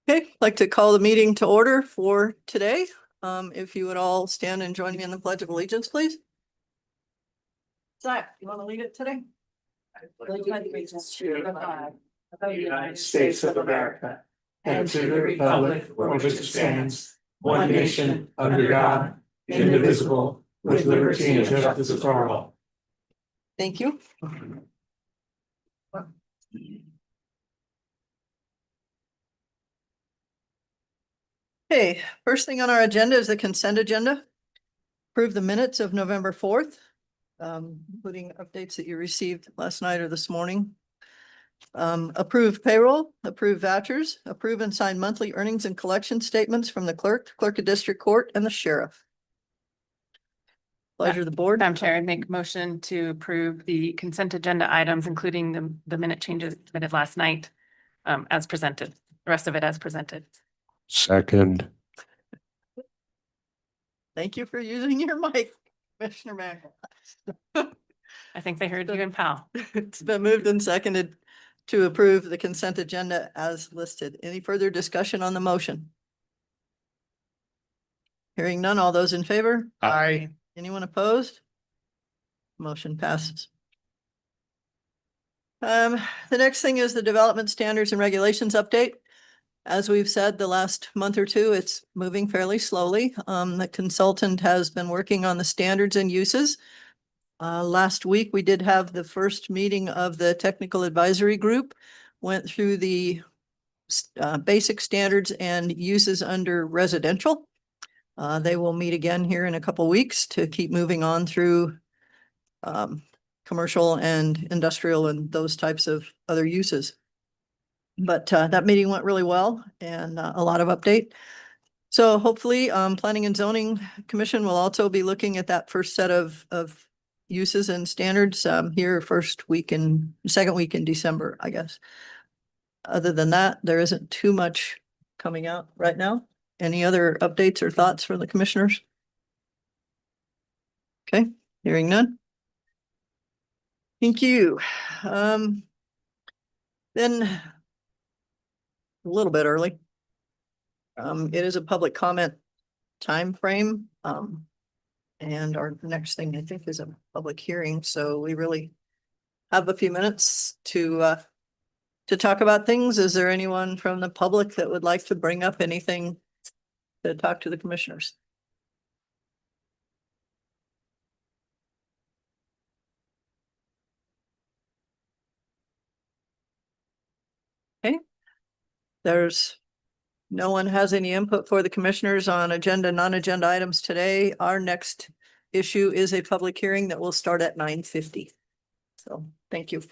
Okay, I'd like to call the meeting to order for today. If you would all stand and join me in the Pledge of Allegiance, please. Zach, you want to lead it today? Allegiance to the flag of the United States of America and to the republic for which it stands, one nation, under God, indivisible, with liberty and justice for all. Thank you. Okay, first thing on our agenda is the consent agenda. Approve the minutes of November 4th, including updates that you received last night or this morning. Approve payroll, approve vouchers, approve and sign monthly earnings and collection statements from the clerk of district court, and the sheriff. Pleasure of the board. Madam Chair, I'd make a motion to approve the consent agenda items, including the minute changes submitted last night, as presented, the rest of it as presented. Second. Thank you for using your mic, Commissioner Mack. I think they heard you and Pal. It's been moved and seconded to approve the consent agenda as listed. Any further discussion on the motion? Hearing none, all those in favor? Aye. Anyone opposed? Motion passes. The next thing is the development standards and regulations update. As we've said, the last month or two, it's moving fairly slowly. The consultant has been working on the standards and uses. Last week, we did have the first meeting of the technical advisory group, went through the basic standards and uses under residential. They will meet again here in a couple weeks to keep moving on through commercial and industrial and those types of other uses. But that meeting went really well and a lot of update. So hopefully Planning and Zoning Commission will also be looking at that first set of uses and standards here second week in December, I guess. Other than that, there isn't too much coming out right now. Any other updates or thoughts from the commissioners? Okay, hearing none. Thank you. Then a little bit early. It is a public comment time frame. And our next thing I think is a public hearing. So we really have a few minutes to talk about things. Is there anyone from the public that would like to bring up anything to talk to the commissioners? Okay. No one has any input for the commissioners on agenda, non-agenda items today. Our next issue is a public hearing that will start at 9:50. So thank you.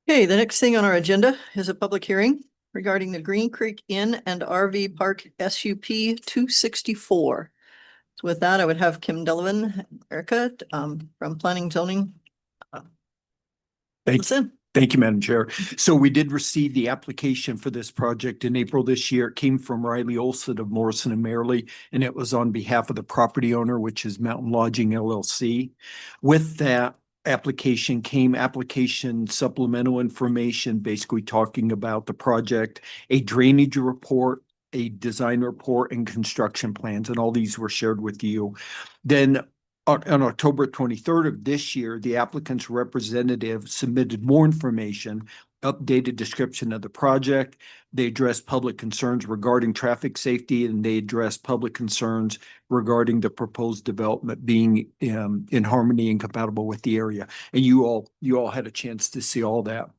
Okay, the next thing on our agenda is a public hearing regarding the Green Creek Inn and RV Park SUP 264. So with that, I would have Kim Delavan, Erica, from Planning Zoning. Thank Listen. Thank you, Madam Chair. So we did receive the application for this project in April this year. It came from Riley Olson of Morrison and Merrily, and it was on behalf of the property owner, which is Mountain Lodging LLC. With that application came application supplemental information, basically talking about the project, a drainage report, a design report, and construction plans, and all these were shared with you. Then on October 23rd of this year, the applicant's representative submitted more information, updated description of the project. They addressed public concerns regarding traffic safety, and they addressed public concerns regarding the proposed development being in harmony and compatible with the area. And you all had a chance to see all that.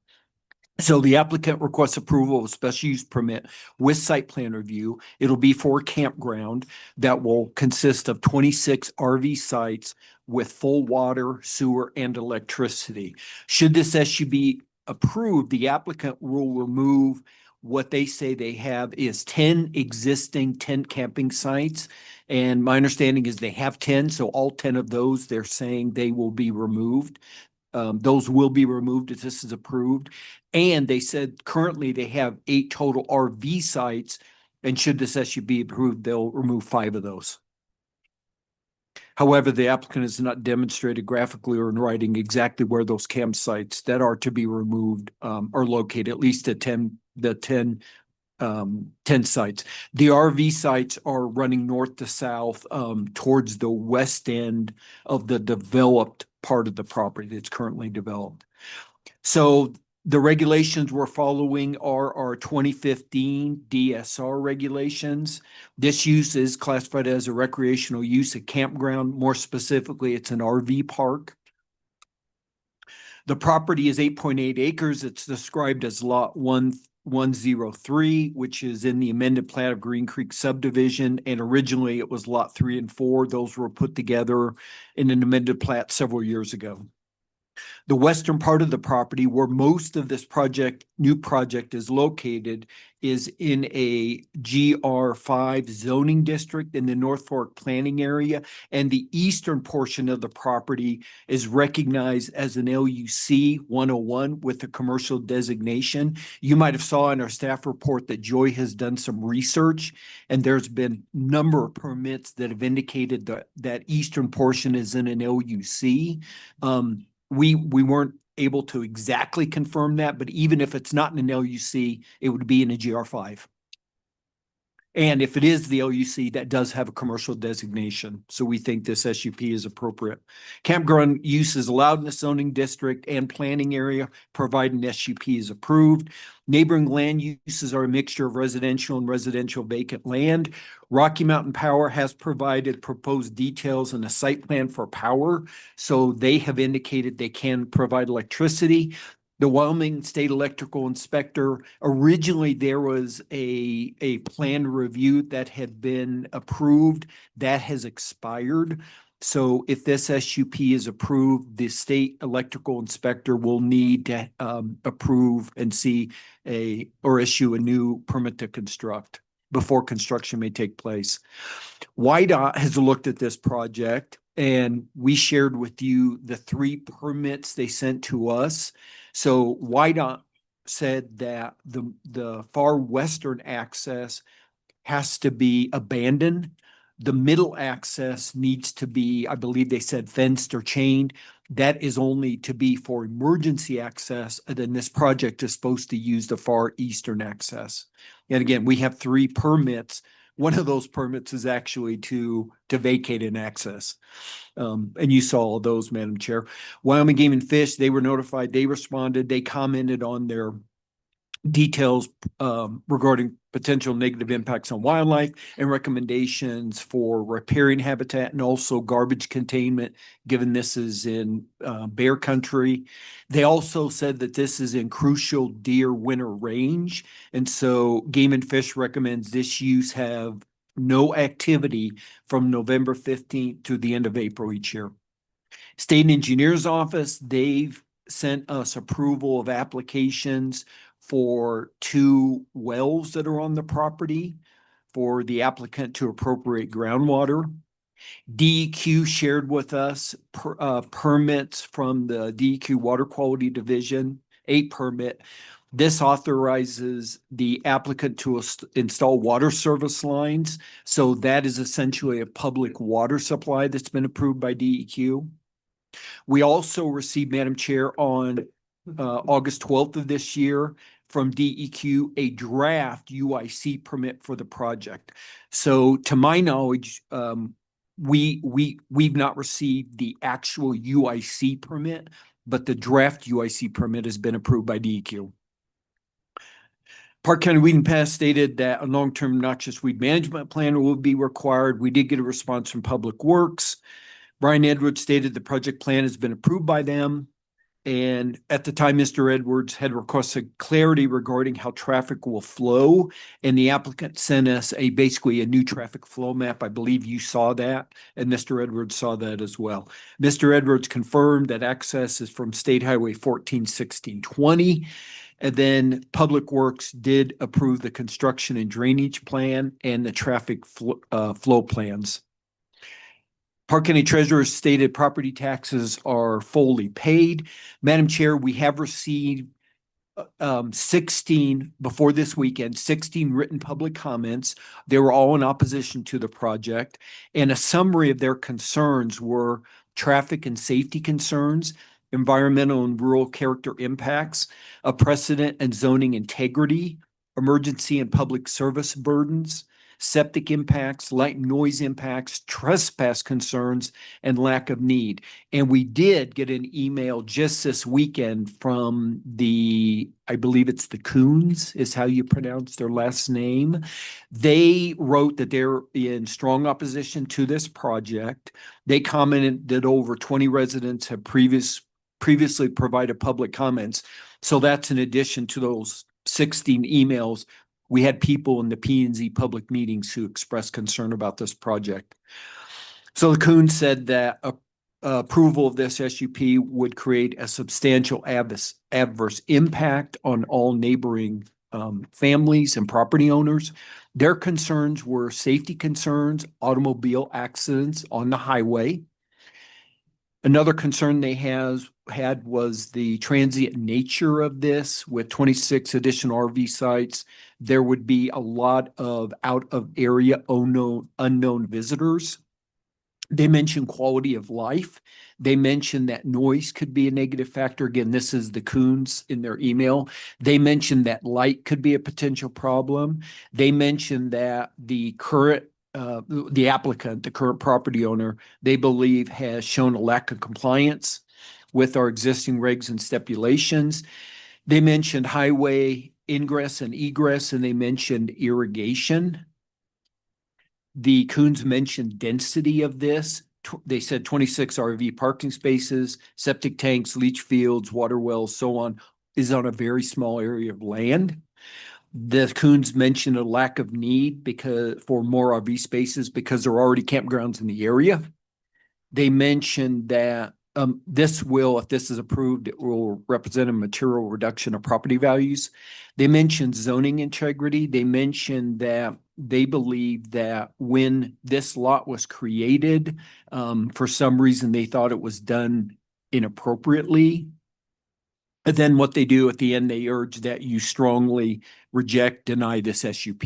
So the applicant requests approval of a special use permit with site plan review. It'll be for a campground that will consist of 26 RV sites with full water, sewer, and electricity. Should this SUP be approved, the applicant will remove what they say they have is 10 existing tent camping sites. And my understanding is they have 10, so all 10 of those, they're saying they will be removed. Those will be removed if this is approved. And they said currently they have 8 total RV sites. And should this SUP be approved, they'll remove 5 of those. However, the applicant has not demonstrated graphically or in writing exactly where those campsites that are to be removed are located, at least at 10 sites. The RV sites are running north to south towards the west end of the developed part of the property that's currently developed. So the regulations we're following are our 2015 DSR regulations. This use is classified as a recreational use, a campground. More specifically, it's an RV park. The property is 8.8 acres. It's described as lot 103, which is in the amended plat of Green Creek subdivision. And originally it was lot 3 and 4. Those were put together in an amended plat several years ago. The western part of the property, where most of this new project is located, is in a GR5 zoning district in the North Fork planning area. And the eastern portion of the property is recognized as an LUC 101 with a commercial designation. You might have saw in our staff report that Joy has done some research, and there's been a number of permits that have indicated that eastern portion is in an LUC. We weren't able to exactly confirm that, but even if it's not in an LUC, it would be in a GR5. And if it is the LUC, that does have a commercial designation. So we think this SUP is appropriate. Campground use is allowed in the zoning district and planning area, provided an SUP is approved. Neighboring land uses are a mixture of residential and residential vacant land. Rocky Mountain Power has provided proposed details and a site plan for power. So they have indicated they can provide electricity. The Wyoming State Electrical Inspector, originally there was a plan review that had been approved that has expired. So if this SUP is approved, the state electrical inspector will need to approve and see or issue a new permit to construct before construction may take place. WYDOT has looked at this project, and we shared with you the 3 permits they sent to us. So WYDOT said that the far western access has to be abandoned. The middle access needs to be, I believe they said, fenced or chained. That is only to be for emergency access. And then this project is supposed to use the far eastern access. And again, we have 3 permits. One of those permits is actually to vacate an access. And you saw all those, Madam Chair. Wyoming Game and Fish, they were notified, they responded, they commented on their details regarding potential negative impacts on wildlife and recommendations for riparian habitat and also garbage containment, given this is in bear country. They also said that this is in crucial deer winter range. And so Game and Fish recommends this use have no activity from November 15th to the end of April each year. State Engineer's Office, they've sent us approval of applications for 2 wells that are on the property for the applicant to appropriate groundwater. DEQ shared with us permits from the DEQ Water Quality Division, a permit. This authorizes the applicant to install water service lines. So that is essentially a public water supply that's been approved by DEQ. We also received, Madam Chair, on August 12th of this year from DEQ, a draft UIC permit for the project. So to my knowledge, we've not received the actual UIC permit, but the draft UIC permit has been approved by DEQ. Park County Weed and Pest stated that a long-term noxious weed management plan will be required. We did get a response from Public Works. Brian Edwards stated the project plan has been approved by them. And at the time, Mr. Edwards had requested clarity regarding how traffic will flow. And the applicant sent us basically a new traffic flow map. I believe you saw that, and Mr. Edwards saw that as well. Mr. Edwards confirmed that access is from State Highway 14, 16, 20. And then Public Works did approve the construction and drainage plan and the traffic flow plans. Park County Treasurer stated property taxes are fully paid. Madam Chair, we have received 16 before this weekend, 16 written public comments. They were all in opposition to the project, and a summary of their concerns were traffic and safety concerns, environmental and rural character impacts, a precedent and zoning integrity, emergency and public service burdens, septic impacts, light and noise impacts, trespass concerns, and lack of need. And we did get an email just this weekend from I believe it's the Coons is how you pronounce their last name. They wrote that they're in strong opposition to this project. They commented that over 20 residents have previously provided public comments. So that's in addition to those 16 emails. We had people in the P&Z public meetings who expressed concern about this project. So the Coons said that approval of this SUP would create a substantial adverse impact on all neighboring families and property owners. Their concerns were safety concerns, automobile accidents on the highway. Another concern they had was the transient nature of this. With 26 additional RV sites, there would be a lot of out of area unknown visitors. They mentioned quality of life. They mentioned that noise could be a negative factor. Again, this is the Coons in their email. They mentioned that light could be a potential problem. They mentioned that the applicant, the current property owner, they believe has shown a lack of compliance with our existing regs and stipulations. They mentioned highway ingress and egress, and they mentioned irrigation. The Coons mentioned density of this. They said 26 RV parking spaces, septic tanks, leach fields, water wells, so on, is on a very small area of land. The Coons mentioned a lack of need for more RV spaces because there are already campgrounds in the area. They mentioned that if this is approved, it will represent a material reduction of property values. They mentioned zoning integrity. They mentioned that they believe that when this lot was created, for some reason they thought it was done inappropriately. And then what they do at the end, they urge that you strongly deny this SUP.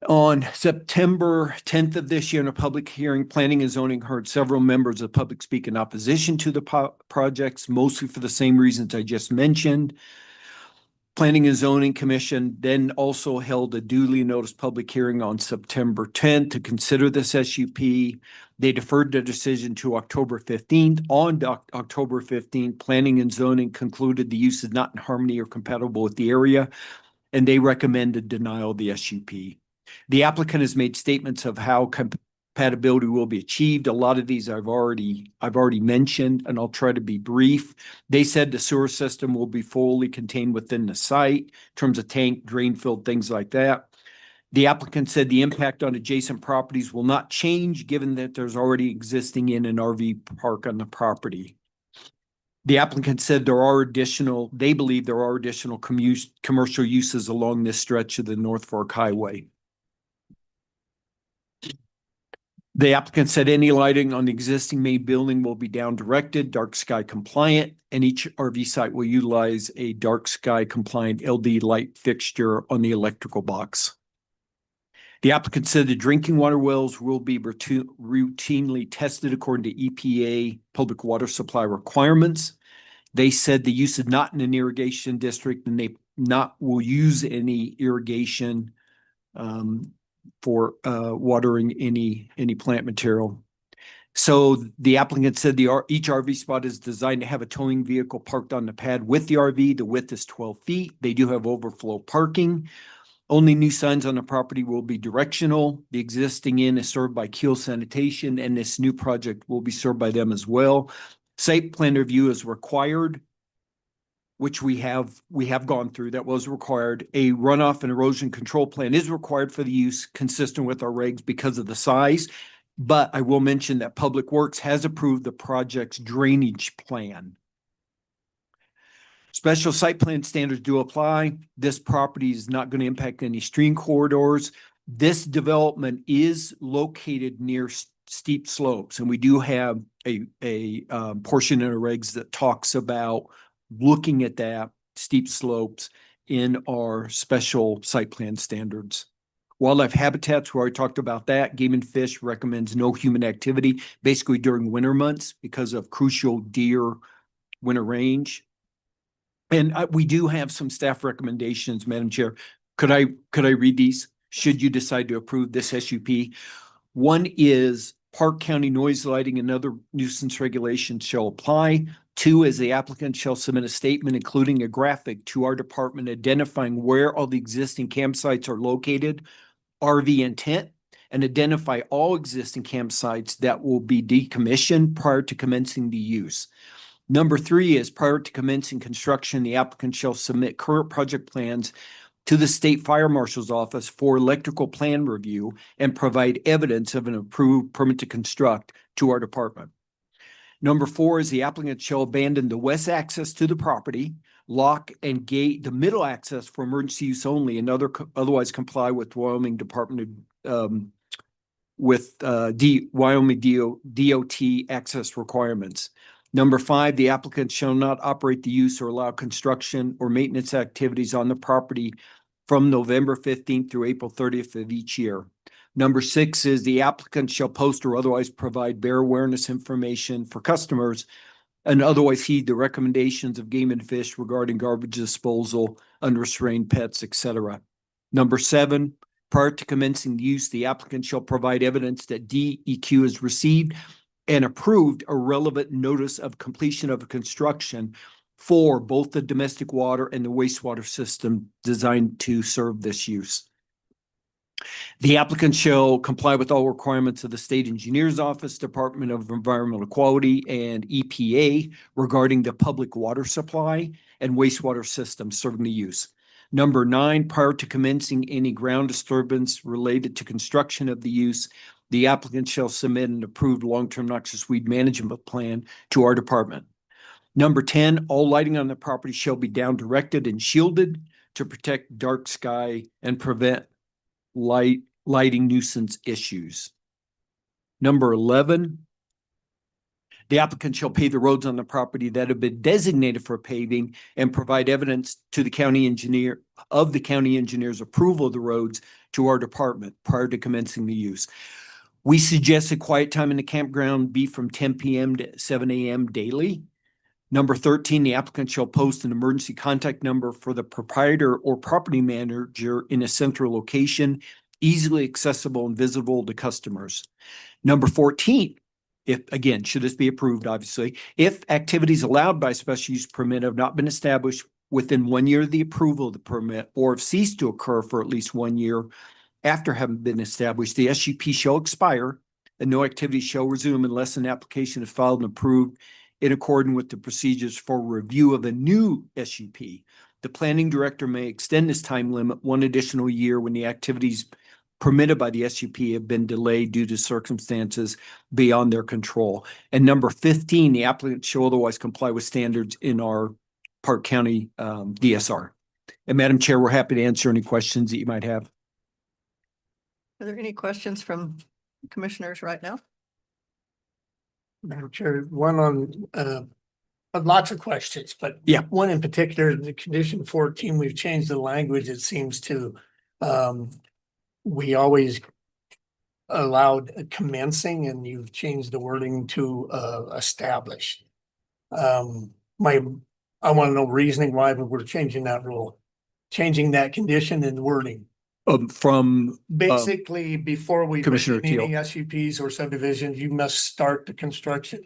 On September 10th of this year, in a public hearing, Planning and Zoning heard several members of the public speak in opposition to the projects, mostly for the same reasons I just mentioned. Planning and Zoning Commission then also held a duly noticed public hearing on September 10th to consider this SUP. They deferred their decision to October 15th. On October 15th, Planning and Zoning concluded the use is not in harmony or compatible with the area, and they recommended denial of the SUP. The applicant has made statements of how compatibility will be achieved. A lot of these I've already mentioned, and I'll try to be brief. They said the sewer system will be fully contained within the site in terms of tank, drain field, things like that. The applicant said the impact on adjacent properties will not change, given that there's already existing in an RV park on the property. The applicant said they believe there are additional commercial uses along this stretch of the North Fork Highway. The applicant said any lighting on the existing main building will be down directed, dark sky compliant, and each RV site will utilize a dark sky compliant LD light fixture on the electrical box. The applicant said the drinking water wells will be routinely tested according to EPA public water supply requirements. They said the use is not in an irrigation district and they will use any irrigation for watering any plant material. So the applicant said each RV spot is designed to have a towing vehicle parked on the pad with the RV. The width is 12 feet. They do have overflow parking. Only new signs on the property will be directional. The existing inn is served by Keel Sanitation, and this new project will be served by them as well. Site plan review is required, which we have gone through. That was required. A runoff and erosion control plan is required for the use consistent with our regs because of the size. But I will mention that Public Works has approved the project's drainage plan. Special site plan standards do apply. This property is not going to impact any stream corridors. This development is located near steep slopes, and we do have a portion in our regs that talks about looking at that steep slopes in our special site plan standards. Wildlife habitats, we already talked about that. Game and Fish recommends no human activity, basically during winter months because of crucial deer winter range. And we do have some staff recommendations, Madam Chair. Could I read these? Should you decide to approve this SUP? One is Park County noise lighting and other nuisance regulations shall apply. Two is the applicant shall submit a statement including a graphic to our department identifying where all the existing campsites are located, RV intent, and identify all existing campsites that will be decommissioned prior to commencing the use. Number three is prior to commencing construction, the applicant shall submit current project plans to the State Fire Marshal's Office for electrical plan review and provide evidence of an approved permit to construct to our department. Number four is the applicant shall abandon the west access to the property, lock and gate the middle access for emergency use only, and otherwise comply with Wyoming Department of Wyoming DOT access requirements. Number five, the applicant shall not operate the use or allow construction or maintenance activities on the property from November 15th through April 30th of each year. Number six is the applicant shall post or otherwise provide bear awareness information for customers and otherwise heed the recommendations of Game and Fish regarding garbage disposal, unrestrained pets, etc. Number seven, prior to commencing the use, the applicant shall provide evidence that DEQ is received and approved a relevant notice of completion of construction for both the domestic water and the wastewater system designed to serve this use. The applicant shall comply with all requirements of the State Engineer's Office, Department of Environmental Quality, and EPA regarding the public water supply and wastewater system serving the use. Number nine, prior to commencing any ground disturbance related to construction of the use, the applicant shall submit an approved long-term noxious weed management plan to our department. Number 10, all lighting on the property shall be down directed and shielded to protect dark sky and prevent lighting nuisance issues. Number 11, the applicant shall pave the roads on the property that have been designated for paving and provide evidence to the county engineer of the county engineer's approval of the roads to our department prior to commencing the use. We suggest a quiet time in the campground be from 10 p.m. to 7 a.m. daily. Number 13, the applicant shall post an emergency contact number for the proprietor or property manager in a central location, easily accessible and visible to customers. Number 14, if again, should this be approved, obviously, if activities allowed by special use permit have not been established within 1 year of the approval of the permit or have ceased to occur for at least 1 year after having been established, the SUP shall expire and no activity shall resume unless an application is filed and approved in accordance with the procedures for review of a new SUP. The planning director may extend this time limit 1 additional year when the activities permitted by the SUP have been delayed due to circumstances beyond their control. And number 15, the applicant shall otherwise comply with standards in our Park County DSR. And Madam Chair, we're happy to answer any questions that you might have. Are there any questions from commissioners right now? Madam Chair, one on, lots of questions, but Yeah. one in particular, the condition 14, we've changed the language, it seems to, we always allowed commencing and you've changed the wording to, establish. I want to know reasoning why we're changing that rule, changing that condition and wording. From Basically, before we Commissioner begin any Teal. SUPs or subdivisions, you must start the construction,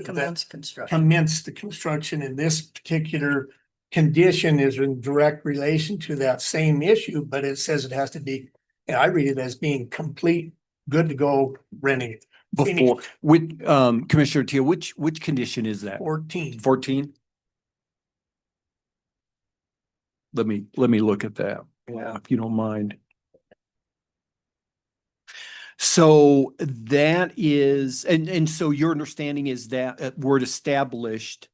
Commence construction. commence the construction. In this particular condition is in direct relation to that same issue, but it says it has to be, and I read it as being complete, good to go, renting it. before, with Commissioner Teal, which condition is that? 14. 14? Let me look at that. Yeah, if you don't mind. So that is, and so your understanding is that word established.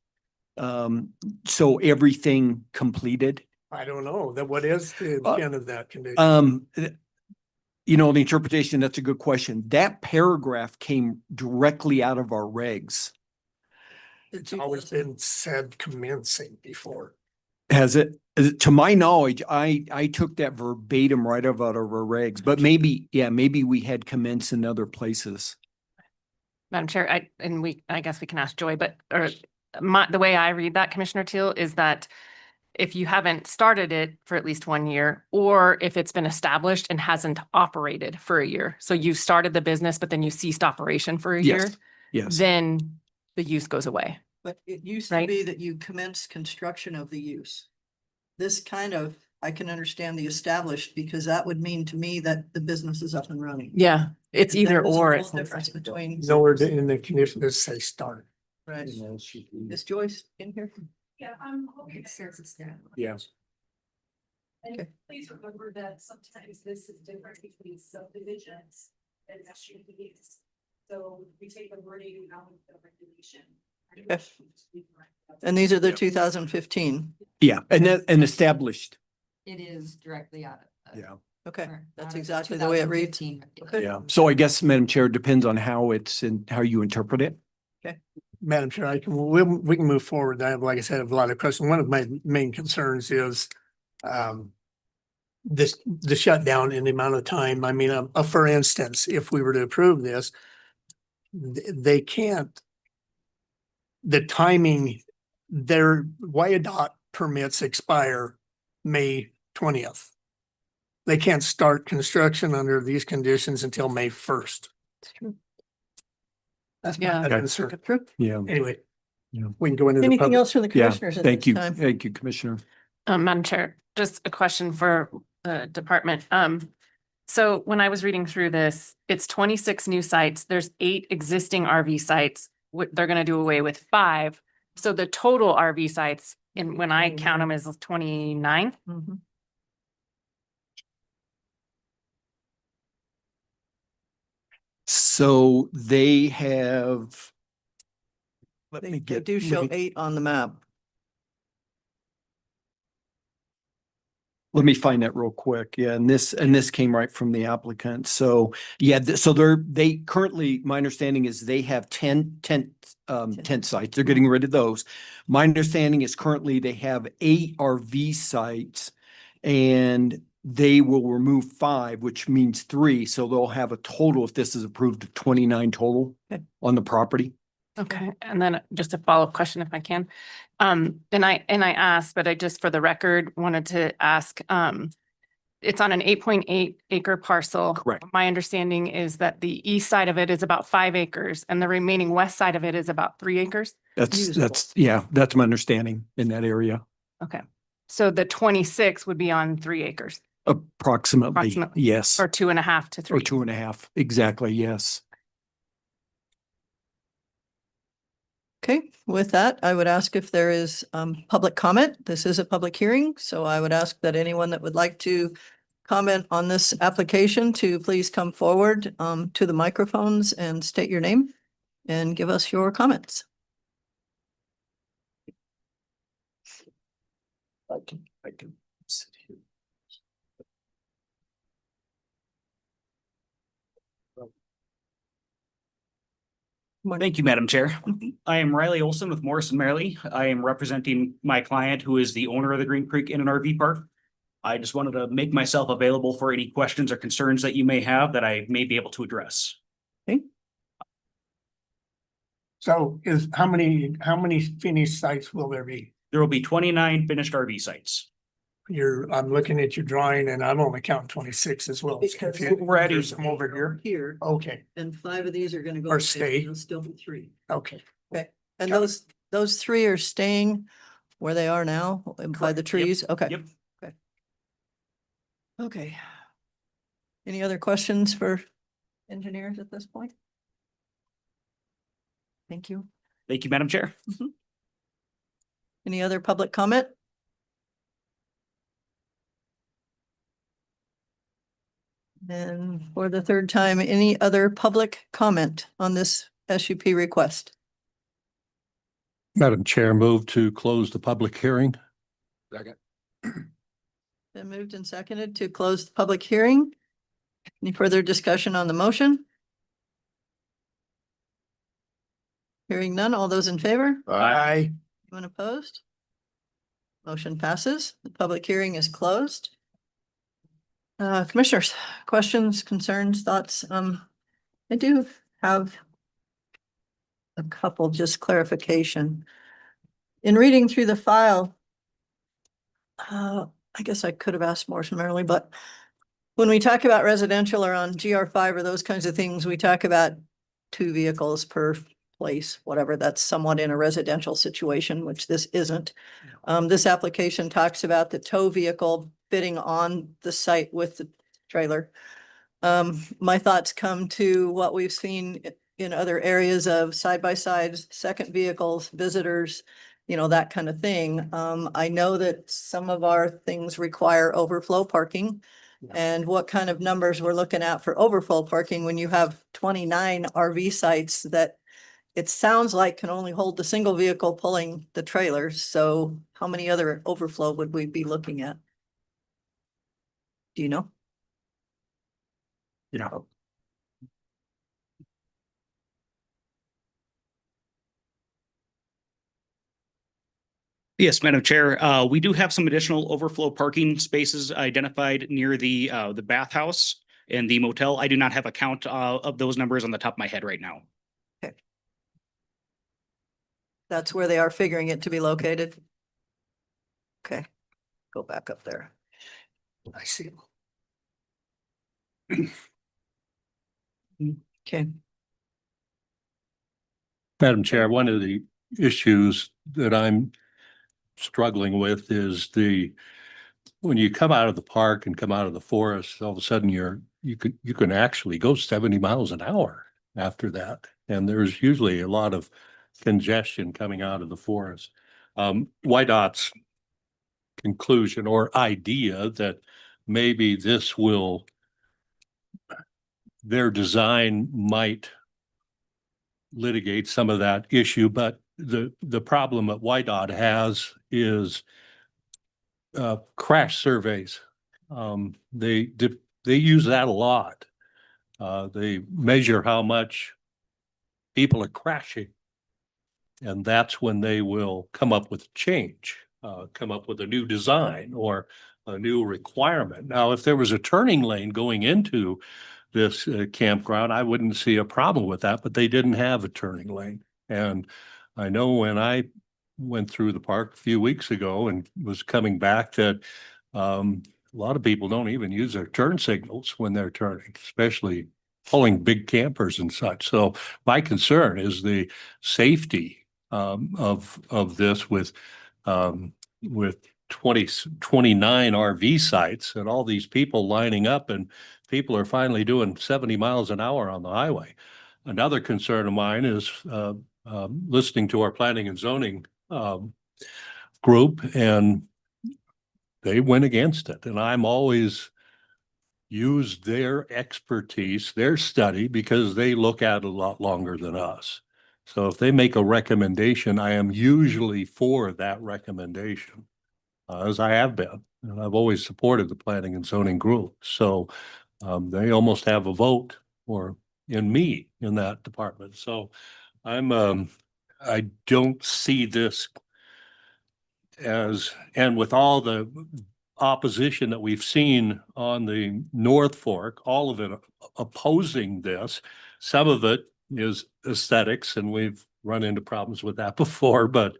So everything completed. I don't know that what is the intent of that condition? You know, the interpretation, that's a good question. That paragraph came directly out of our regs. It's always been said commencing before. Has it? To my knowledge, I took that verbatim right out of our regs, but maybe, yeah, maybe we had commenced in other places. Madam Chair, I guess we can ask Joy, but, the way I read that, Commissioner Teal, is that if you haven't started it for at least 1 year, or if it's been established and hasn't operated for a year, so you started the business, but then you ceased operation for a year, Yes. then the use goes away. But it used to Right. be that you commence construction of the use. This kind of, I can understand the established because that would mean to me that the business is up and running. Yeah, it's There either is a or. real It's difference between. Nowhere in the condition does say start. Right. Is Joyce in here? Yeah, I'm hoping it says it's there. Yeah. And Okay. please remember that sometimes this is different between subdivisions and SUPs. So we take the wording out of the regulation. Okay. And these are the 2015. Yeah, and established. It is directly out of. Yeah. Okay, or that's out of exactly the way it reads. 2015. Okay. Yeah. So I guess, Madam Chair, it depends on how it's and how you interpret it. Madam Chair, we can move forward. I have, like I said, I have a lot of questions. One of my main concerns is the shutdown and the amount of time. I mean, for instance, if we were to approve this, they can't, the timing, their YDOT permits expire May 20th. They can't start construction under these conditions until May 1st. It's true. That's Yeah. my Okay. concern. True. Yeah. Anyway, Yeah. we can go into the Anything public. else from the Yeah. commissioners at Thank this you. time? Thank you, Commissioner. Madam Chair, just a question for the department. So when I was reading through this, it's 26 new sites. There's 8 existing RV sites. They're gonna do away with 5. So the total RV sites, and when I count them, is 29. Mhm. So they have. Let me They get. do let show me- 8 on the map. Let me find that real quick. Yeah, and this came right from the applicant. So yeah, so they currently, my understanding is they have 10 tent sites. They're getting rid of those. My understanding is currently they have 8 RV sites and they will remove 5, which means 3. So they'll have a total, if this is approved, of 29 total Okay. on the property. Okay, and then just a follow-up question if I can. And I asked, but I just for the record wanted to ask, it's on an 8.8 acre parcel. Correct. My understanding is that the east side of it is about 5 acres and the remaining west side of it is about 3 acres. Usable. That's my understanding in that area. Okay, so the 26 would be on 3 acres Approximately, Approximately. yes. or 2.5 to 3. Or 2.5, exactly, yes. Okay, with that, I would ask if there is public comment. This is a public hearing, so I would ask that anyone that would like to comment on this application to please come forward to the microphones and state your name and give us your comments. I can sit here. Thank you, Madam Chair. I am Riley Olson with Morrison Merrily. I am representing my client, who is the owner of the Green Creek Inn and RV Park. I just wanted to make myself available for any questions or concerns that you may have that I may be able to address. So how many finished sites will there be? There will be 29 finished RV sites. I'm looking at your drawing and I'm only counting 26 as well. It's Because confusing. we're adding There's some over here. Here, Okay, and 5 of these are gonna go. Or away, stay. There'll still be 3. okay. And Got those 3 are staying where they are now by the Correct. Yep. trees? Okay. Yep. Okay. Okay. Any other questions for engineers at this point? Thank you. Thank you, Madam Chair. Any other public comment? And for the 3rd time, any other public comment on this SUP request? Madam Chair, move to close the public hearing. Second. Been moved and seconded to close the public hearing. Any further discussion on the motion? Hearing none, all those in favor? Aye. Anyone opposed? Motion passes. The public hearing is closed. Commissioners, questions, concerns, thoughts? I do have a couple, just clarification. In reading through the file, I guess I could have asked more summarily, but when we talk about residential or on GR5 or those kinds of things, we talk about 2 vehicles per place, whatever, that's somewhat in a residential situation, which this isn't. This application talks about the tow vehicle fitting on the site with the trailer. My thoughts come to what we've seen in other areas of side-by-sides, second vehicles, visitors, that kind of thing. I know that some of our things require overflow parking. And what kind of numbers we're looking at for overflow parking when you have 29 RV sites that it sounds like can only hold the single vehicle pulling the trailers. So how many other overflow would we be looking at? Do you know? Yes, Madam Chair. We do have some additional overflow parking spaces identified near the bathhouse and the motel. I do not have a count of those numbers on the top of my head right now. That's where they are figuring it to be located. Okay, go back up there. I see. Okay, Madam Chair, one of the issues that I'm struggling with is when you come out of the park and come out of the forest, all of a sudden you can actually go 70 miles an hour after that. And there's usually a lot of congestion coming out of the forest. YDOT's conclusion or idea that maybe their design might litigate some of that issue, but the problem that YDOT has is crash surveys. They use that a lot. They measure how much people are crashing. And that's when they will come up with change, come up with a new design or a new requirement. Now, if there was a turning lane going into this campground, I wouldn't see a problem with that, but they didn't have a turning lane. And I know when I went through the park a few weeks ago and was coming back that a lot of people don't even use their turn signals when they're turning, especially pulling big campers and such. So my concern is the safety of this with 29 RV sites and all these people lining up, and people are finally doing 70 miles an hour on the highway. Another concern of mine is listening to our planning and zoning group, and they went against it. And I'm always use their expertise, their study, because they look at it a lot longer than us. So if they make a recommendation, I am usually for that recommendation, as I have been. And I've always supported the planning and zoning group. So they almost have a vote or in me in that department. So I don't see this and with all the opposition that we've seen on the North Fork, all of it opposing this, some of it is aesthetics, and we've run into problems with that before. But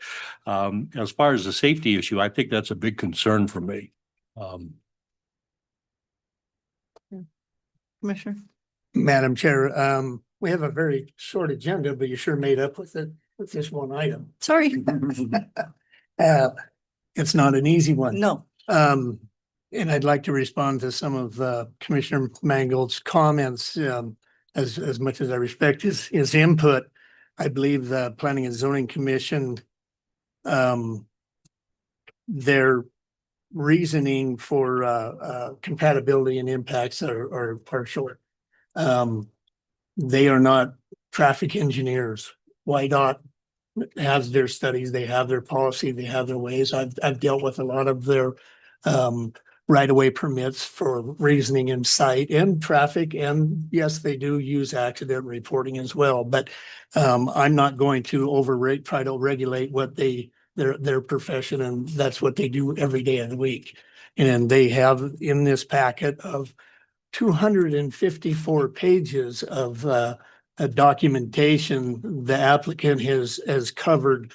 as far as the safety issue, I think that's a big concern for me. Commissioner? Madam Chair, we have a very short agenda, but you sure made up with it, with this one item. Sorry. It's not an easy one. No. And I'd like to respond to some of Commissioner Mangold's comments, as much as I respect his input. I believe the Planning and Zoning Commission, their reasoning for compatibility and impacts are short. They are not traffic engineers. YDOT has their studies, they have their policy, they have their ways. I've dealt with a lot of their right-of-way permits for reasoning in sight and traffic, and yes, they do use accident reporting as well. But I'm not going to try to regulate what their profession, and that's what they do every day of the week. And they have in this packet of 254 pages of documentation, the applicant has covered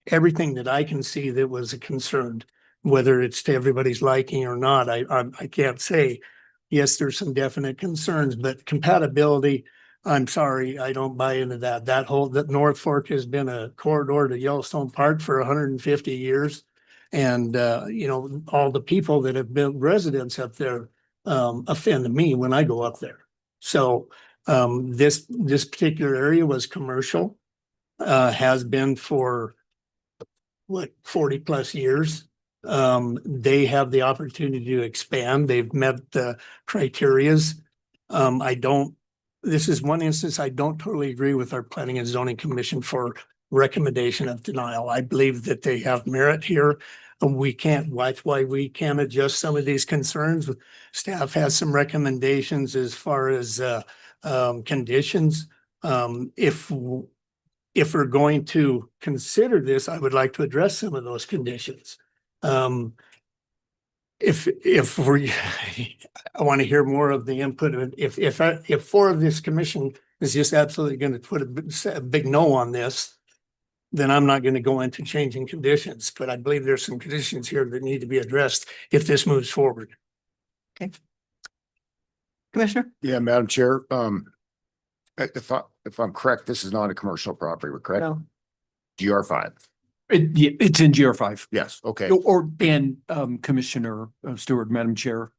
everything that I can see that was a concern. Whether it's to everybody's liking or not, I can't say. Yes, there's some definite concerns, but compatibility, I'm sorry, I don't buy into that. That North Fork has been a corridor to Yellowstone Park for 150 years. And all the people that have been residents up there offend me when I go up there. So this particular area was commercial, has been for 40 plus years. They have the opportunity to expand. They've met the criterias. This is one instance I don't totally agree with our Planning and Zoning Commission for recommendation of denial. I believe that they have merit here. That's why we can't adjust some of these concerns. Staff has some recommendations as far as conditions. If we're going to consider this, I would like to address some of those conditions. I want to hear more of the input. If four of this commission is just absolutely going to put a big no on this, then I'm not going to go into changing conditions. But I believe there's some conditions here that need to be addressed if this moves forward. Okay. Commissioner? Yeah, Madam Chair, if I'm correct, this is not a commercial property, we're correct? No. GR5. It's in GR5. Yes, okay. Commissioner Stewart, Madam Chair.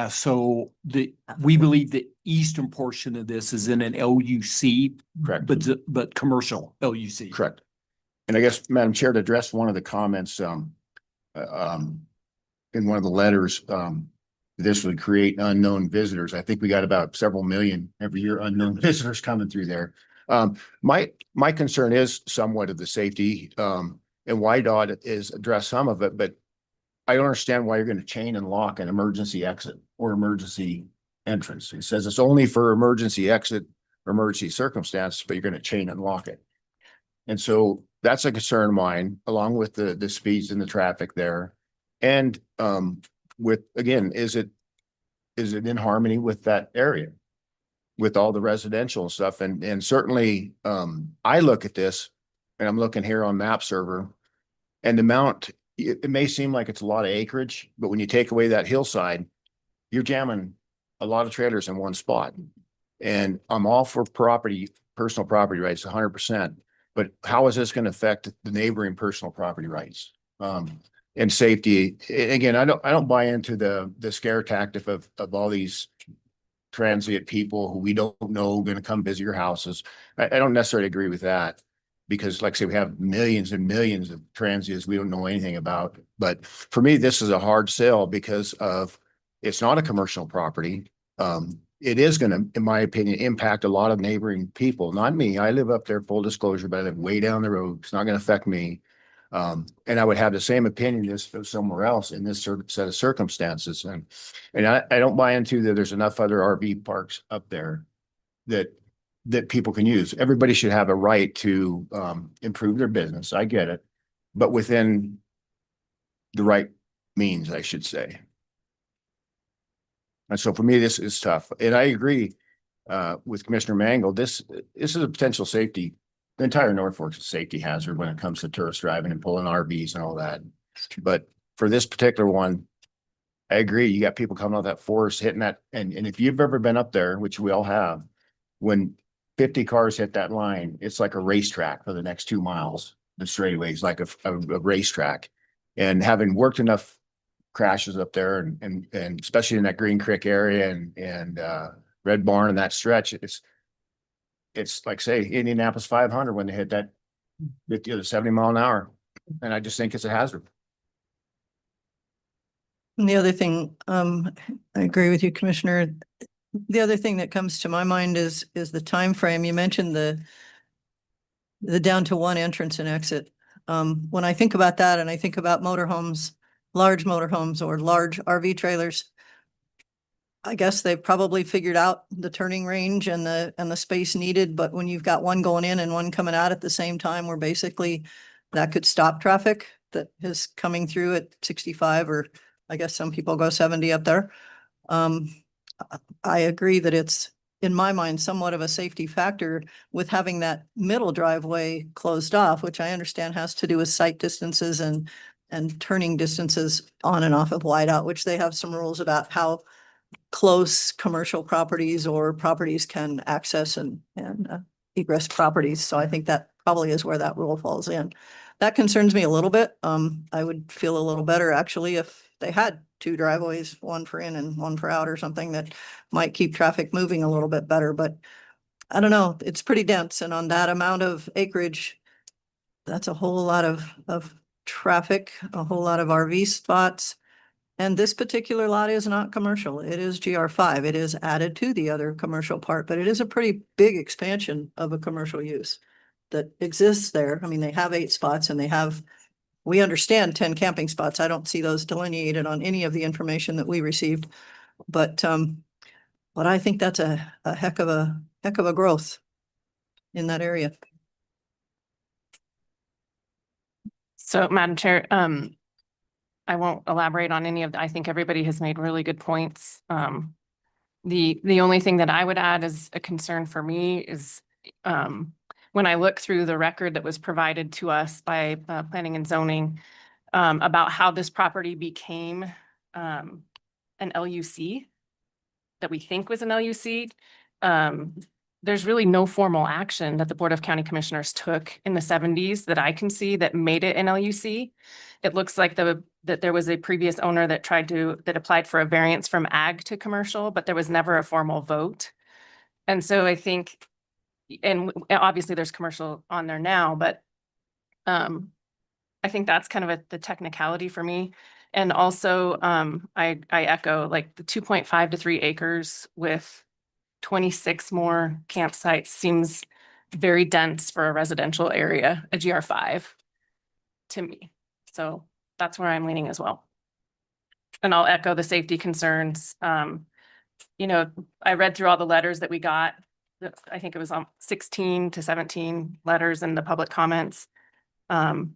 So we believe the eastern portion of this is in an LUC. Correct. But commercial LUC. Correct. And I guess, Madam Chair, to address one of the comments in one of the letters, this would create unknown visitors. I think we got about several million every year unknown visitors coming through there. My concern is somewhat of the safety, and YDOT is address some of it, but I don't understand why you're going to chain and lock an emergency exit or emergency entrance. It says it's only for emergency exit or emergency circumstance, but you're going to chain and lock it. And so that's a concern of mine, along with the speeds and the traffic there. And again, is it in harmony with that area, with all the residential and stuff? And certainly, I look at this, and I'm looking here on map server, and the amount, it may seem like it's a lot of acreage, but when you take away that hillside, you're jamming a lot of trailers in one spot. And I'm all for personal property rights, 100%. But how is this going to affect the neighboring personal property rights? And safety? Again, I don't buy into the scare tactic of all these transient people who we don't know going to come visit your houses. I don't necessarily agree with that, because like I say, we have millions and millions of transients we don't know anything about. But for me, this is a hard sell because it's not a commercial property. it is gonna, in my opinion, impact a lot of neighboring people, not me. I live up there, full disclosure, but I live way down the road. It's not gonna affect me. And I would have the same opinion as if it was somewhere else in this set of circumstances. And I don't buy into that there's enough other RV parks up there that people can use. Everybody should have a right to improve their business. I get it, but within the right means, I should say. And so for me, this is tough. And I agree with Commissioner Mangle. This is a potential safety. The entire North Fork is a safety hazard when it comes to tourist driving and pulling RVs and all that. But for this particular one, I agree. You got people coming out of that forest hitting that. And if you've ever been up there, which we all have, when 50 cars hit that line, it's like a racetrack for the next 2 miles. The straightaway is like a racetrack. And having worked enough crashes up there and especially in that Green Creek area and Red Barn and that stretch, it's like, say, Indianapolis 500 when they hit that 50 to 70 mile an hour. And I just think it's a hazard. And the other thing, I agree with you, Commissioner. The other thing that comes to my mind is the time frame. You mentioned the down to one entrance and exit. When I think about that and I think about motorhomes, large motorhomes or large RV trailers, I guess they've probably figured out the turning range and the space needed, but when you've got one going in and one coming out at the same time, where basically that could stop traffic that is coming through at 65, or I guess some people go 70 up there. I agree that it's, in my mind, somewhat of a safety factor with having that middle driveway closed off, which I understand has to do with sight distances and turning distances on and off of wideout, which they have some rules about how close commercial properties or properties can access and egress properties. So I think that probably is where that rule falls in. That concerns me a little bit. I would feel a little better actually if they had 2 driveways, one for in and one for out or something that might keep traffic moving a little bit better, but I don't know, it's pretty dense. And on that amount of acreage, that's a whole lot of traffic, a whole lot of RV spots. And this particular lot is not commercial. It is GR5. It is added to the other commercial part, but it is a pretty big expansion of a commercial use that exists there. I mean, they have 8 spots and we understand 10 camping spots. I don't see those delineated on any of the information that we received. But I think that's a heck of a growth in that area. So, Madam Chair, I won't elaborate on any of I think everybody has made really good points. The only thing that I would add as a concern for me is when I look through the record that was provided to us by Planning and Zoning about how this property became an LUC that we think was an LUC. There's really no formal action that the Board of County Commissioners took in the 70s that I can see that made it an LUC. It looks like that there was a previous owner that applied for a variance from ag to commercial, but there was never a formal vote. And so I think, and obviously there's commercial on there now, but I think that's kind of the technicality for me. And also I echo like the 2.5 to 3 acres with 26 more campsites seems very dense for a residential area, a GR5 to me. So that's where I'm leaning as well. And I'll echo the safety concerns. You know, I read through all the letters that we got. I think it was 16 to 17 letters in the public comments. And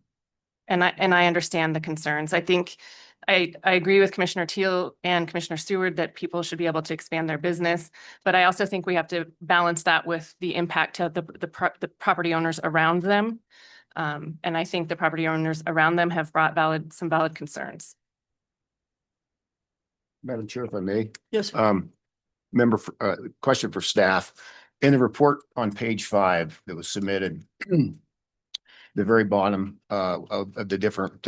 I understand the concerns. I think I agree with Commissioner Teal and Commissioner Stewart that people should be able to expand their business, but I also think we have to balance that with the impact to the property owners around them. And I think the property owners around them have brought some valid concerns. Madam Chair, if I may. Yes. Question for staff. In the report on page 5 that was submitted, the very bottom of the different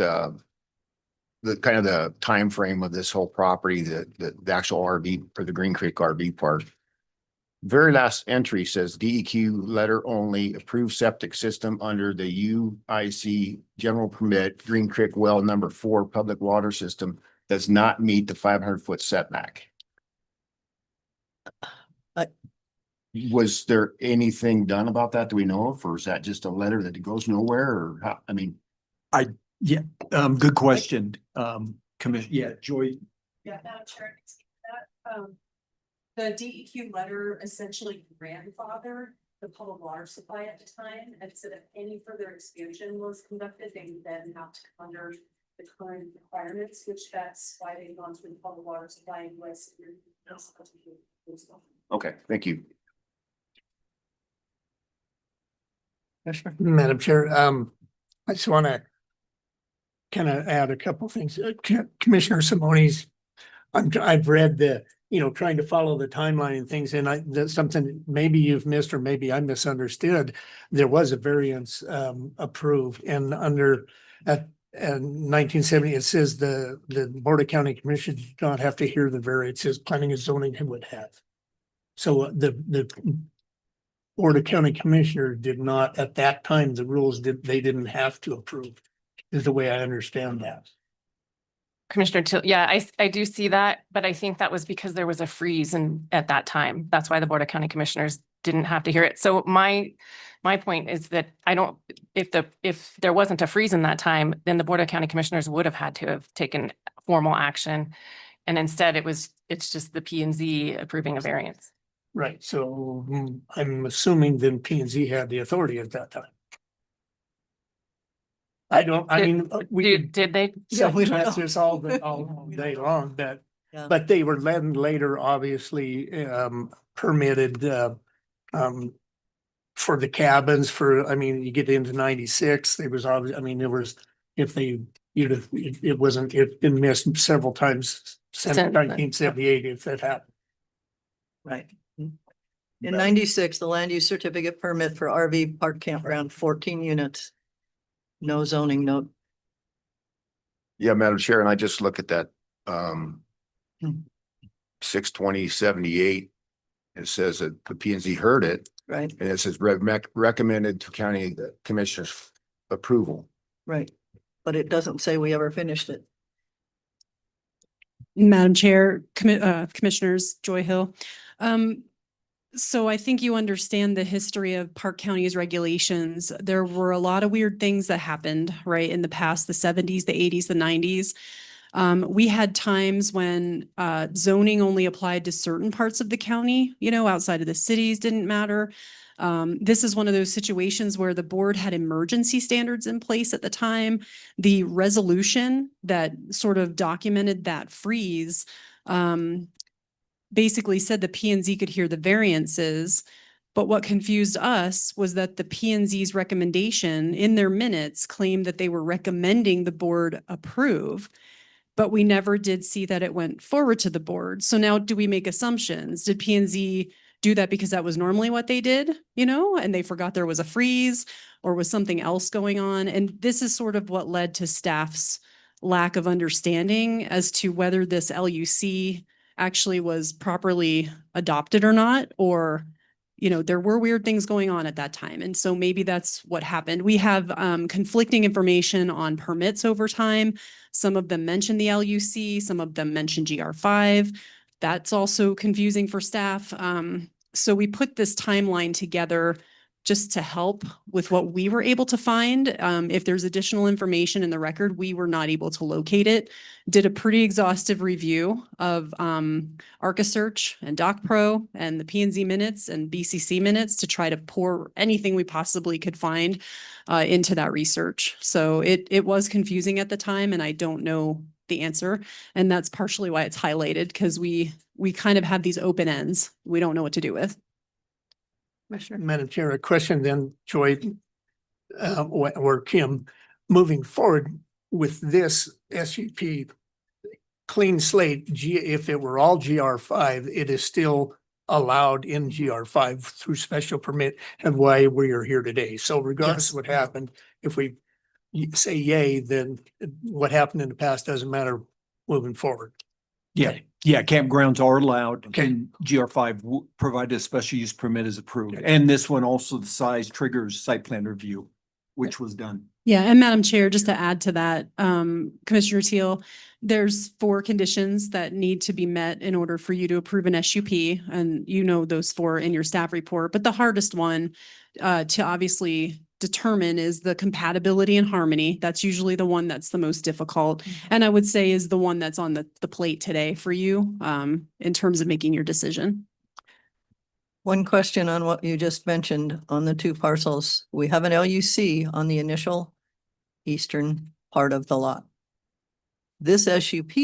the kind of the time frame of this whole property, the actual RV or the Green Creek RV park. Very last entry says DEQ letter only, approved septic system under the UIC general permit, Green Creek well number 4 public water system does not meet the 500-foot setback. Was there anything done about that? Do we know of, or is that just a letter that goes nowhere, or how, I mean? Good question. Commission, yeah, Joy. Yeah, Madam Chair, I can speak to that. The DEQ letter essentially grandfathered the public water supply at the time, and said if any further expansion was conducted, they would then have to come under the current requirements, which that's why they've gone through the public water supply in West. Okay, thank you. Madam Chair, I just want to kind of add a couple things. Commissioner Simone's, I've read the, trying to follow the timeline and things, and that's something maybe you've missed or maybe I misunderstood. There was a variance approved, and under at 1970, it says the Board of County Commissioners did not have to hear the variances. Planning and zoning would have. So the Board of County Commissioners did not, at that time, the rules they didn't have to approve, is the way I understand that. Commissioner Till, yeah, I do see that, but I think that was because there was a freeze at that time. That's why the Board of County Commissioners didn't have to hear it. So my point is that if there wasn't a freeze in that time, then the Board of County Commissioners would have had to have taken formal action. And instead it's just the P and Z approving a variance. Right, so I'm assuming then P and Z had the authority at that time. Did they? Yeah, we don't know. This all day long, Yeah. but they were then later obviously permitted for the cabins you get into 96, there was it been missed several times since 1978 if that happened. Right. In 96, the land use certificate permit for RV park campground, 14 units. No zoning note. Yeah, Madam Chair, and I just look at that 6/20/78. It says that the P and Z heard it, Right, and it says recommended to county commissioners approval. right. But it doesn't say we ever finished it. Madam Chair, Commissioners, Joy Hill. So I think you understand the history of Park County's regulations. There were a lot of weird things that happened, right, in the past, the 70s, the 80s, the 90s. We had times when zoning only applied to certain parts of the county, outside of the cities didn't matter. This is one of those situations where the board had emergency standards in place at the time. The resolution that sort of documented that freeze basically said the P and Z could hear the variances. But what confused us was that the P and Z's recommendation in their minutes claimed that they were recommending the board approve. But we never did see that it went forward to the board. So now do we make assumptions? Did P and Z do that because that was normally what they did, and they forgot there was a freeze, or was something else going on? And this is sort of what led to staff's lack of understanding as to whether this LUC actually was properly adopted or not, or there were weird things going on at that time. And so maybe that's what happened. We have conflicting information on permits over time. Some of them mention the LUC, some of them mention GR5. That's also confusing for staff. So we put this timeline together just to help with what we were able to find. If there's additional information in the record, we were not able to locate it. Did a pretty exhaustive review of ArcaSearch and DocPro and the P&Z minutes and BCC minutes to try to pour anything we possibly could find into that research. So it was confusing at the time, and I don't know the answer. And that's partially why it's highlighted, because we kind of have these open ends we don't know what to do with. Madam Chair, a question then, Joy, or Kim, moving forward with this SUP clean slate, if it were all GR5, it is still allowed in GR5 through special permit, and why we are here today. So regardless of what happened, if we say yay, then what happened in the past doesn't matter moving forward. Yeah, campgrounds are allowed. Okay. And GR5 provided a special use permit is approved. And this one also, the size triggers site plan review. which was done. Yeah, and Madam Chair, just to add to that, Commissioner Teal, there's 4 conditions that need to be met in order for you to approve an SUP, and you know those 4 in your staff report. But the hardest one to obviously determine is the compatibility and harmony. That's usually the one that's the most difficult, and I would say is the one that's on the plate today for you in terms of making your decision. One question on what you just mentioned on the 2 parcels. We have an LUC on the initial eastern part of the lot. This SUP,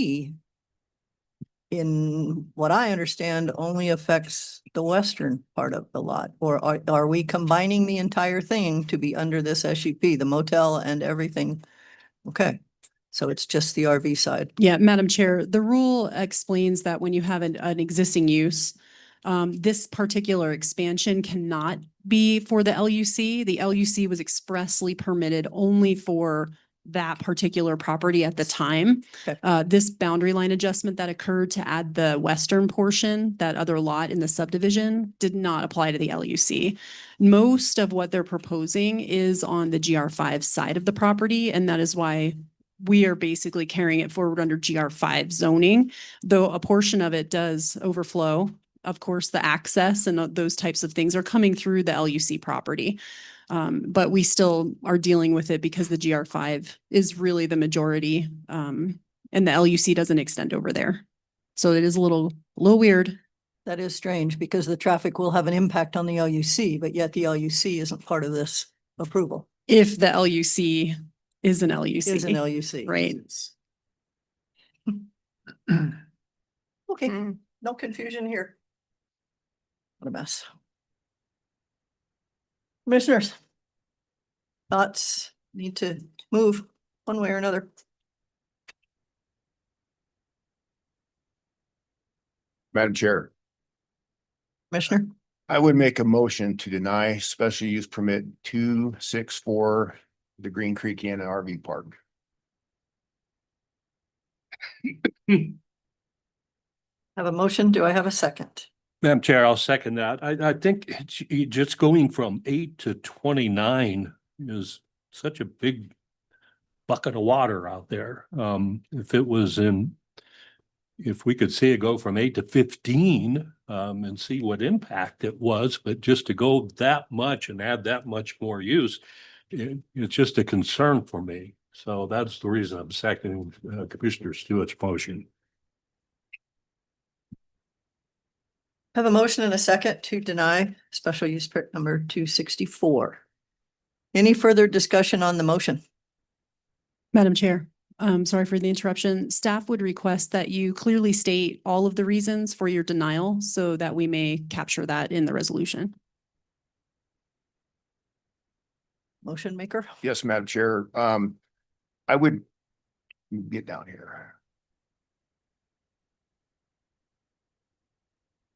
in what I understand, only affects the western part of the lot. Or are we combining the entire thing to be under this SUP, the motel and everything? Okay, so it's just the RV side. Yeah, Madam Chair, the rule explains that when you have an existing use, this particular expansion cannot be for the LUC. The LUC was expressly permitted only for that particular property at the time. Okay. This boundary line adjustment that occurred to add the western portion, that other lot in the subdivision, did not apply to the LUC. Most of what they're proposing is on the GR5 side of the property, and that is why we are basically carrying it forward under GR5 zoning, though a portion of it does overflow. Of course, the access and those types of things are coming through the LUC property. But we still are dealing with it because the GR5 is really the majority, and the LUC doesn't extend over there. So it is a little weird. That is strange because the traffic will have an impact on the LUC, but yet the LUC isn't part of this approval. If the LUC is an LUC. Is an LUC. Right. Okay, Mm. no confusion here. What a mess. Commissioners. Thoughts need to move one way or another. Madam Chair, Commissioner, I would make a motion to deny special use permit 264, the Green Creek Inn and RV Park. have a motion. Do I have a second? Madam Chair, I'll second that. I think just going from 8 to 29 is such a big bucket of water out there. If we could see it go from 8 to 15 and see what impact it was, but just to go that much and add that much more use, it's just a concern for me. So that's the reason I'm seconding Commissioner Stewart's motion. Have a motion and a second to deny special use permit number 264. Any further discussion on the motion? Madam Chair, sorry for the interruption. Staff would request that you clearly state all of the reasons for your denial so that we may capture that in the resolution. Motion maker? Yes, Madam Chair. I would get down here.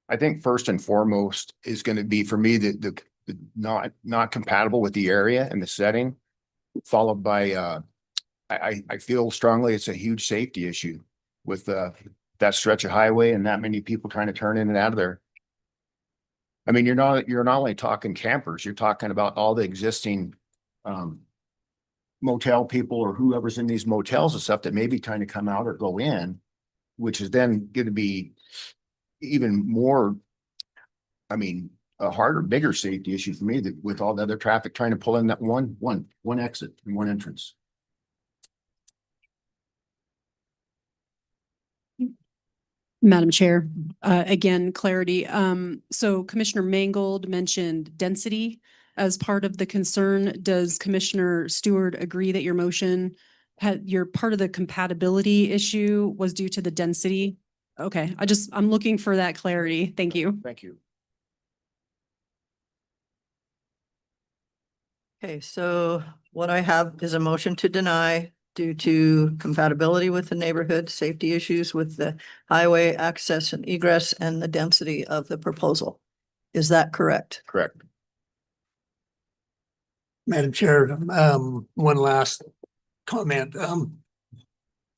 I think first and foremost is going to be for me the not compatible with the area and the setting, followed by I feel strongly it's a huge safety issue with that stretch of highway and that many people trying to turn in and out of there. I mean, you're not only talking campers, you're talking about all the existing motel people or whoever's in these motels and stuff that may be trying to come out or go in, which is then going to be even more, I mean, a harder, bigger safety issue for me that with all the other traffic trying to pull in that one exit and one entrance. Madam Chair, again, clarity. So Commissioner Mangold mentioned density as part of the concern. Does Commissioner Stewart agree that your motion your part of the compatibility issue was due to the density? Okay, I'm looking for that clarity. Thank you. Thank you. Okay, so what I have is a motion to deny due to compatibility with the neighborhood, safety issues with the highway access and egress, and the density of the proposal. Is that correct? Correct. Madam Chair, one last comment.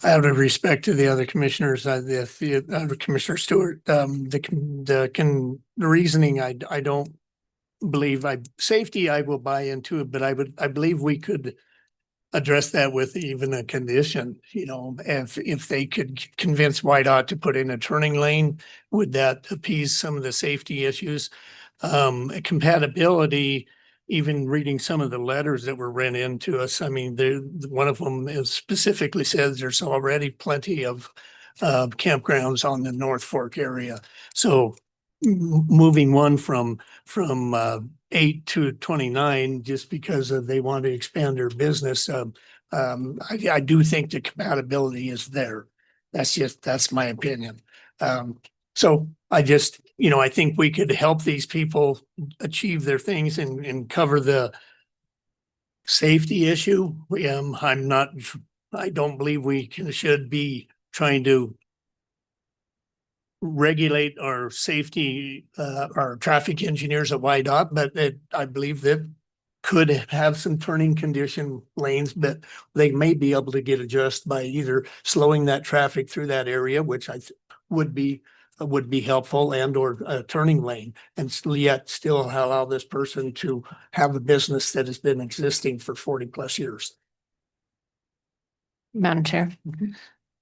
Out of respect to the other commissioners, Commissioner Stewart, the reasoning, I don't believe safety I will buy into, but I believe we could address that with even a condition, you know, if they could convince YDOT to put in a turning lane, would that appease some of the safety issues? Compatibility, even reading some of the letters that were read into us, I mean, one of them specifically says there's already plenty of campgrounds on the North Fork area. So moving one from 8 to 29 just because they want to expand their business. I do think the compatibility is there. That's my opinion. So I just, you know, I think we could help these people achieve their things and cover the safety issue. I don't believe should be trying to regulate our safety, our traffic engineers at YDOT, but I believe that could have some turning condition lanes, but they may be able to get adjusted by either slowing that traffic through that area, which would be helpful, and or a turning lane, and yet still allow this person to have a business that has been existing for 40 plus years. Madam Chair.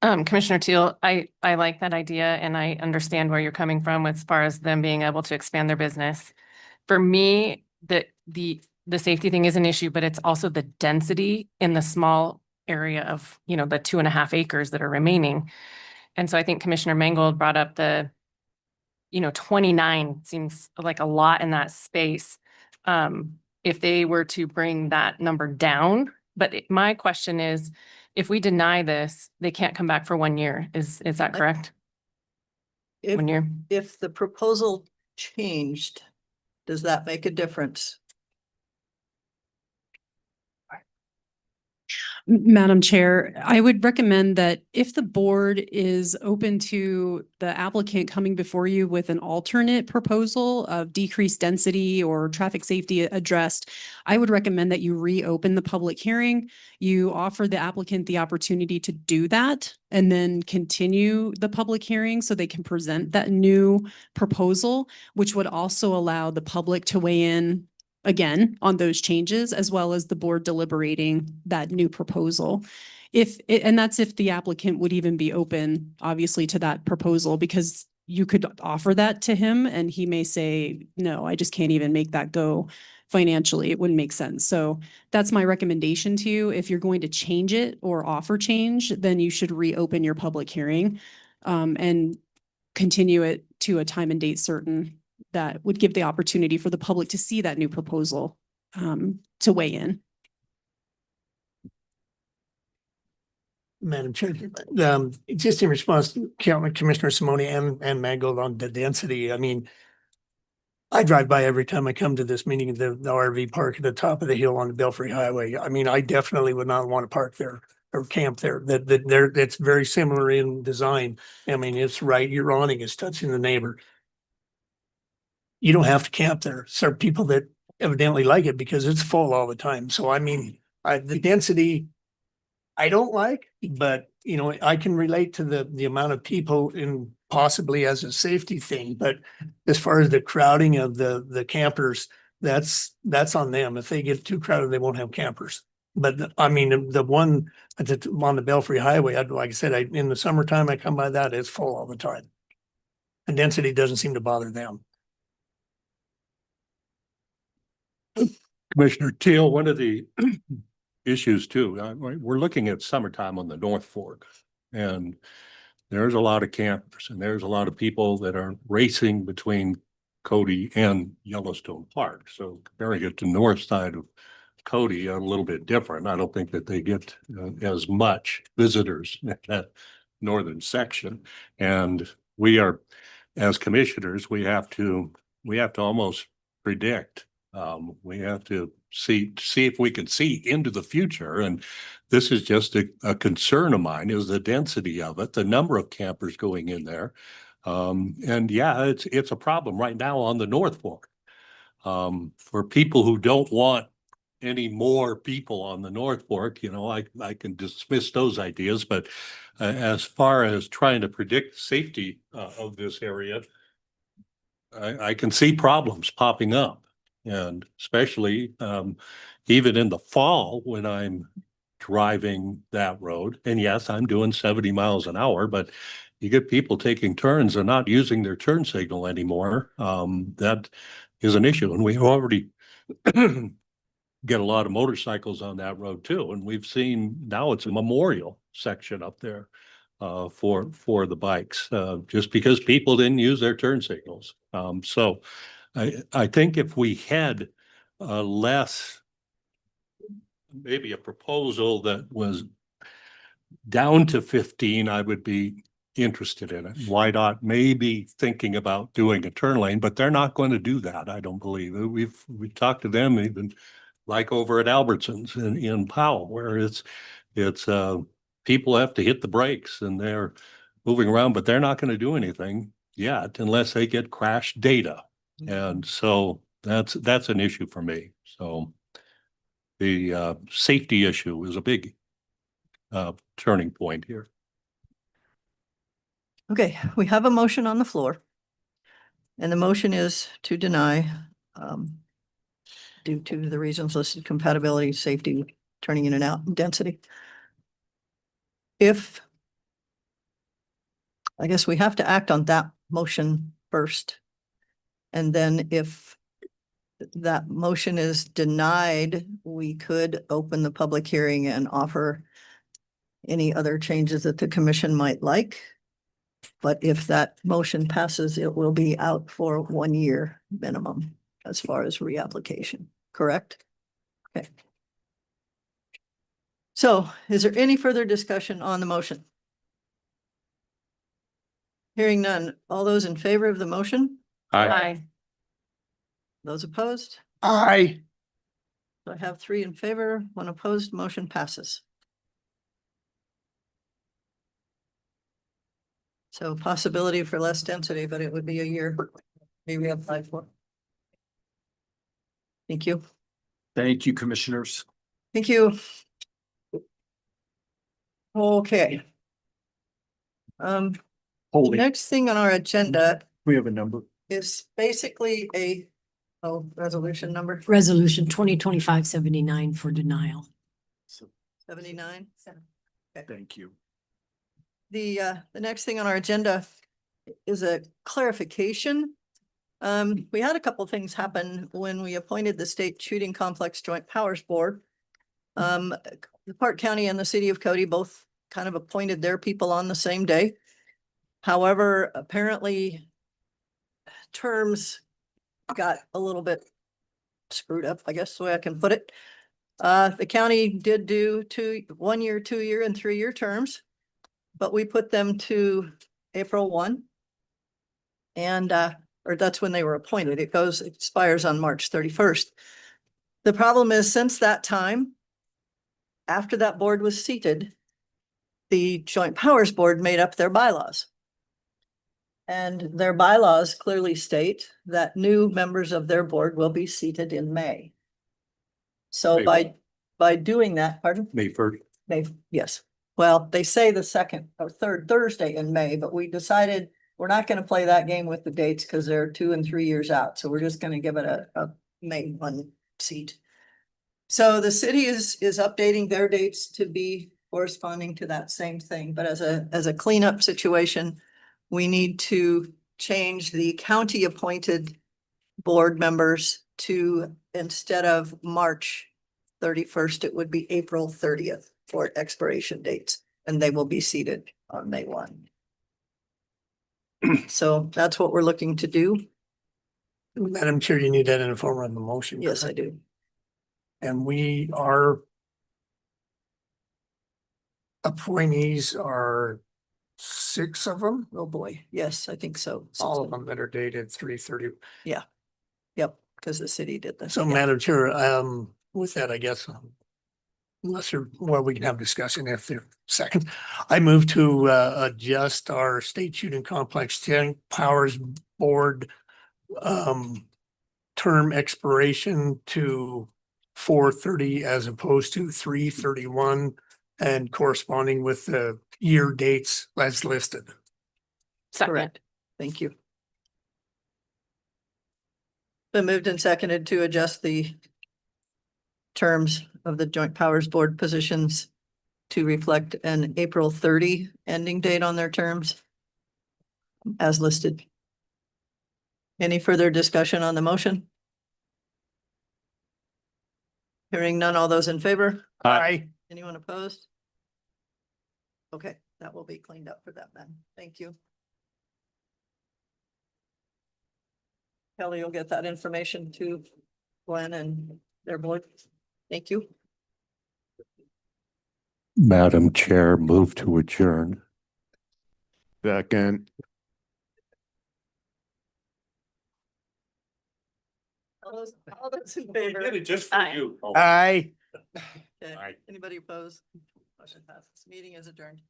Commissioner Teal, I like that idea and I understand where you're coming from as far as them being able to expand their business. For me, the safety thing is an issue, but it's also the density in the small area of, you know, the 2.5 acres that are remaining. And so I think Commissioner Mangold brought up 29 seems like a lot in that space. If they were to bring that number down, but my question is, if we deny this, they can't come back for 1 year. Is that correct? If, 1 year? if the proposal changed, does that make a difference? Madam Chair, I would recommend that if the board is open to the applicant coming before you with an alternate proposal of decreased density or traffic safety addressed, I would recommend that you reopen the public hearing. You offer the applicant the opportunity to do that and then continue the public hearing so they can present that new proposal, which would also allow the public to weigh in again on those changes, as well as the board deliberating that new proposal. And that's if the applicant would even be open, obviously, to that proposal, because you could offer that to him and he may say, no, I just can't even make that go financially. It wouldn't make sense. So that's my recommendation to you. If you're going to change it or offer change, then you should reopen your public hearing and continue it to a time and date certain that would give the opportunity for the public to see that new proposal to weigh in. Madam Chair, just in response to Commissioner Simone and Mangold on the density, I mean, I drive by every time I come to this meeting, the RV park at the top of the hill on the Belfry Highway. I mean, I definitely would not want to park there or camp there. It's very similar in design. I mean, it's right, your awning is touching the neighbor. You don't have to camp there. There are people that evidently like it because it's full all the time. So I mean, the density I don't like, but you know, I can relate to the amount of people in possibly as a safety thing. But as far as the crowding of the campers, that's on them. If they get too crowded, they won't have campers. But I mean, the one on the Belfry Highway, like I said, in the summertime, I come by that, it's full all the time. And density doesn't seem to bother them. Commissioner Teal, one of the issues too, we're looking at summertime on the North Fork, and there's a lot of campers and there's a lot of people that are racing between Cody and Yellowstone Park. So comparing it to north side of Cody, a little bit different. I don't think that they get as much visitors in that northern section. And we are, as commissioners, we have to almost predict. We have to see if we can see into the future. And this is just a concern of mine, is the density of it, the number of campers going in there. And yeah, it's a problem right now on the North Fork. For people who don't want any more people on the North Fork, you know, I can dismiss those ideas, but as far as trying to predict safety of this area, I can see problems popping up. And especially, even in the fall when I'm driving that road, and yes, I'm doing 70 miles an hour, but you get people taking turns and not using their turn signal anymore. That is an issue, and we already get a lot of motorcycles on that road too. And we've seen now it's a memorial section up there for the bikes, just because people didn't use their turn signals. So I think if we had less, maybe a proposal that was down to 15, I would be interested in it. Why not maybe thinking about doing a turn lane, but they're not going to do that, I don't believe. We've talked to them even like over at Albertsons in Powell, where it's people have to hit the brakes and they're moving around, but they're not going to do anything yet unless they get crash data. And so that's an issue for me. So the safety issue is a big turning point here. Okay, we have a motion on the floor. And the motion is to deny um, due to the reasons listed: compatibility, safety, turning in and out, and density. If I guess we have to act on that motion first. And then if that motion is denied, we could open the public hearing and offer any other changes that the commission might like. But if that motion passes, it will be out for 1 year minimum as far as reapplication, correct? Okay. So is there any further discussion on the motion? Hearing none. All those in favor of the motion? Aye. Those opposed? Aye. So I have 3 in favor, 1 opposed, motion passes. So possibility for less density, but it would be a year. Maybe we applied for. Thank you. Thank you, commissioners. Thank you. Okay. Holy, Next thing on our agenda we have a number. is basically a, resolution number Resolution 2025-79 for denial. 79. Thank you. The next thing on our agenda is a clarification. We had a couple of things happen when we appointed the State Shooting Complex Joint Powers Board. The Park County and the City of Cody both kind of appointed their people on the same day. However, apparently terms got a little bit screwed up, I guess the way I can put it. The county did do 1 year, 2 year, and 3 year terms, but we put them to April 1. And, or that's when they were appointed. It expires on March 31st. The problem is, since that time, after that board was seated, the Joint Powers Board made up their bylaws. And their bylaws clearly state that new members of their board will be seated in May. So by doing that, pardon? May 1st. Yes. Well, they say the second or third Thursday in May, but we decided we're not going to play that game with the dates because they're 2 and 3 years out. So we're just going to give it a May 1 seat. So the city is updating their dates to be corresponding to that same thing. But as a cleanup situation, we need to change the county appointed board members to, instead of March 31st, it would be April 30th for expiration dates, and they will be seated on May 1. So that's what we're looking to do. Madam Chair, you need that in the form of the motion. Yes, I do. And we are appointees are 6 of them, Oh, boy. Yes, I think so. all of them that are dated 3/30. Yep, because the city did this. So Madam Chair, with that, I guess, unless we can have discussion if they're second. I move to adjust our State Shooting Complex Joint Powers Board term expiration to 4/30 as opposed to 3/31 and corresponding with the year dates as listed. Second. Correct. Thank you. Been moved and seconded to adjust the terms of the Joint Powers Board positions to reflect an April 30 ending date on their terms as listed. Any further discussion on the motion? Hearing none, all those in favor? Aye. Anyone opposed? Okay, that will be cleaned up for them then. Thank you. Kelly, you'll get that information to Glenn and their board. Thank you. Madam Chair, move to adjourn. Second. All those in favor? just Aye. you. Aye. Okay. Aye. Anybody opposed? Motion passes. Meeting is adjourned.